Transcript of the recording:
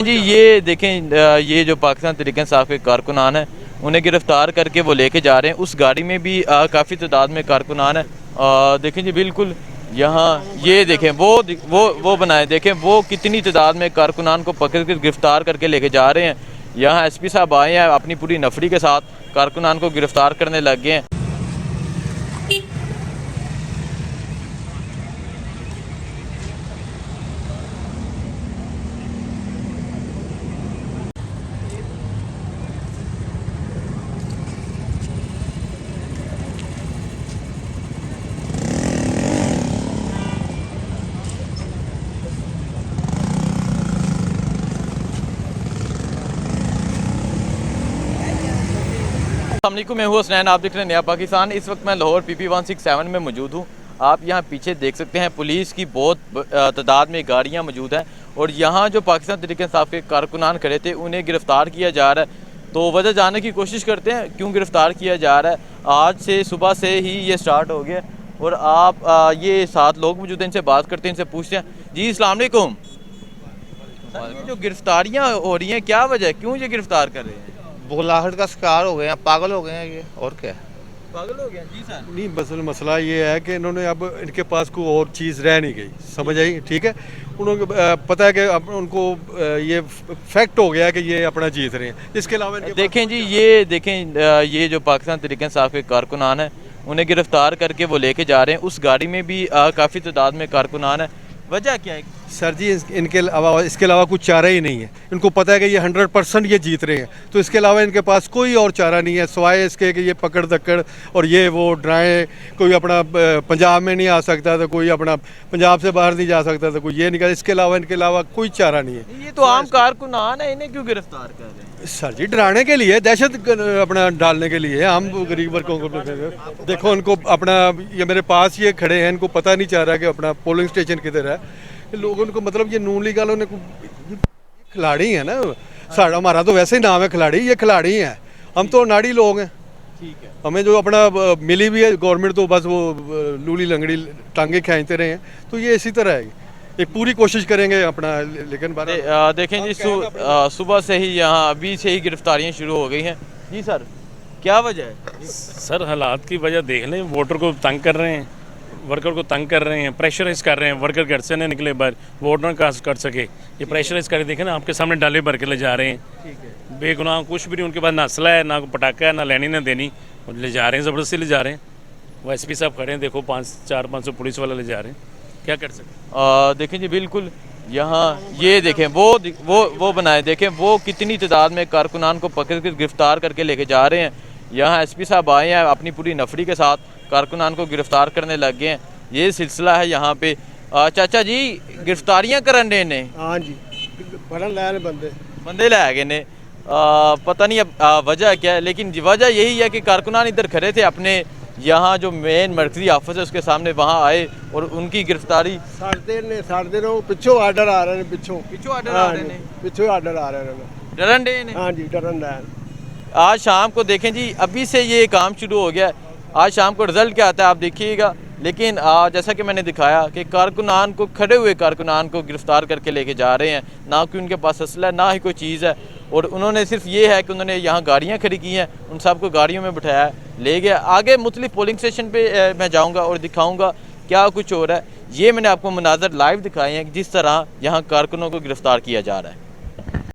जी ये देखें ये जो पाकिस्तान तहरीक इंसाफ के कारकुनान हैं उन्हें गिरफ़्तार करके वो लेके जा रहे हैं। उस गाड़ी में भी काफ़ी तादाद में कारकुनान हैं। देखें जी बिल्कुल यहाँ ये देखें वो बनाए देखें वो कितनी तादाद में कारकुनान को पकड़ कर गिरफ़्तार करके लेके जा रहे हैं। यहाँ एसपी साहब आए हैं अपनी पूरी नफरी के साथ कारकुनान को गिरफ़्तार करने लग गए हैं। अस्सलामुअलैकुम, मैं हूँ हसनैन, आप देख रहे हैं नया पाकिस्तान। इस वक्त मैं लाहौर PP 167 में मौजूद हूँ। आप यहाँ पीछे देख सकते हैं पुलिस की बहुत तादाद में गाड़ियाँ मौजूद हैं और यहाँ जो पाकिस्तान तहरीक इंसाफ के कारकुनान खड़े थे उन्हें गिरफ़्तार किया जा रहा है। तो वजह जानने की कोशिश करते हैं क्यों गिरफ़्तार किया जा रहा है। आज से सुबह से ही ये स्टार्ट हो गया और आप ये 7 लोग मौजूद हैं, इनसे बात करते हैं, इनसे पूछते हैं। जी अस्सलाम वालेकुम। ये जो गिरफ़्तारियाँ हो रही हैं क्या वजह है, क्यों ये गिरफ़्तार कर रहे हैं? बुखलाहट का शिकार हो गए हैं, पागल हो गए हैं ये, और क्या है? पागल हो गया जी सर। नहीं, बस मसला ये है कि इन्होंने अब इनके पास कोई और चीज़ रह नहीं गई, समझ आई? ठीक है, उन्होंने पता है कि अब उनको ये फैक्ट हो गया कि ये अपना जीत रहे हैं। इसके अलावा देखें जी ये देखें ये जो पाकिस्तान तहरीक इंसाफ के कारकुनान हैं उन्हें गिरफ़्तार करके वो लेके जा रहे हैं। उस गाड़ी में भी काफ़ी तादाद में कारकुनान हैं। वजह क्या है सर जी इनके अलावा इसके अलावा कुछ चारा ही नहीं है। इनको पता है कि ये 100% ये जीत रहे हैं, तो इसके अलावा इनके पास कोई और चारा नहीं है सिवाय इसके कि ये पकड़ दक्कड़ और ये वो ड्राएँ। कोई अपना पंजाब में नहीं आ सकता तो कोई अपना पंजाब से बाहर नहीं जा सकता तो कोई ये नहीं कर, इसके अलावा कोई चारा नहीं है। ये तो आम कारकुनान है, इन्हें क्यों गिरफ्तार कर रहे हैं? सर जी डराने के लिए, दहशत अपना डालने के लिए हम गरीब वर्गों को। देखो उनको अपना, ये मेरे पास ये खड़े हैं, इनको पता नहीं चल रहा कि अपना पोलिंग स्टेशन किधर है। लोगों को मतलब ये नून लीग वालों ने खिलाड़ी है ना, साड़ा हमारा तो वैसे ही नाम है खिलाड़ी, ये खिलाड़ी हैं, हम तो नाड़ी लोग हैं। ठीक है, हमें जो अपना मिली भी है गवर्नमेंट तो बस वो लूली लंगड़ी टांगे खींचते रहे हैं, तो ये इसी तरह है। एक पूरी कोशिश करेंगे अपना, लेकिन देखें जी सुबह से ही यहाँ अभी से ही गिरफ्तारियाँ शुरू हो गई हैं। जी सर क्या वजह है? सर हालात की वजह देख लें, वोटर को तंग कर रहे हैं, वर्कर को तंग कर रहे हैं, प्रेशराइज कर रहे हैं। वर्कर घर से नहीं निकले बाहर, वोट ना कास्ट कर सके, ये प्रेशराइज कर देखें ना, आपके सामने डाले भर के ले जा रहे हैं। ठीक है, बेगुनाह कुछ भी नहीं, उनके पास ना असला है, ना पटाखा है, ना लेनी ना देनी, और ले जा रहे हैं, ज़बरदस्ती ले जा रहे हैं। वो SP साहब खड़े हैं, देखो 500 पुलिस वाला ले जा रहे हैं, क्या कर सकते? देखें जी बिल्कुल यहाँ ये देखें वो बनाए देखें वो कितनी तादाद में कारकुनान को पकड़ कर गिरफ़्तार करके लेके जा रहे हैं। यहाँ SP साहब आए हैं अपनी पूरी नफरी के साथ कारकुनान को गिरफ़्तार करने लग गए हैं। ये सिलसिला है यहाँ पे। चाचा जी गिरफ्तारियां करने ने? हाँ जी, फड़न लाए बंदे लाए गए ने। पता नहीं अब वजह क्या है, लेकिन वजह यही है कि कारकुनान इधर खड़े थे अपने यहाँ जो मेन मरकजी ऑफिस है उसके सामने, वहाँ आए और उनकी गिरफ्तारी साढ़े ने पिछों आर्डर आ रहे हैं, पिछों आर्डर आ रहे हैं, पिछों आर्डर आ रहे हैं, डरन डे ने। हाँ जी, डरन लाए। आज शाम को देखें जी अभी से ये काम शुरू हो गया है, आज शाम को रिजल्ट क्या आता है आप देखिएगा। लेकिन जैसा कि मैंने दिखाया कि कारकुनान को, खड़े हुए कारकुनान को गिरफ़्तार करके लेके जा रहे हैं, ना कि उनके पास असला है ना ही कोई चीज़ है। और उन्होंने सिर्फ ये है कि उन्होंने यहाँ गाड़ियाँ खड़ी की हैं, उन सबको गाड़ियों में बिठाया है, ले गया। आगे मुख्तलिफ पोलिंग स्टेशन पे मैं जाऊँगा और दिखाऊँगा क्या कुछ हो रहा है। ये मैंने आपको मनाज़र लाइव दिखाए हैं कि जिस तरह यहाँ कारकुनों को गिरफ़्तार किया जा रहा है।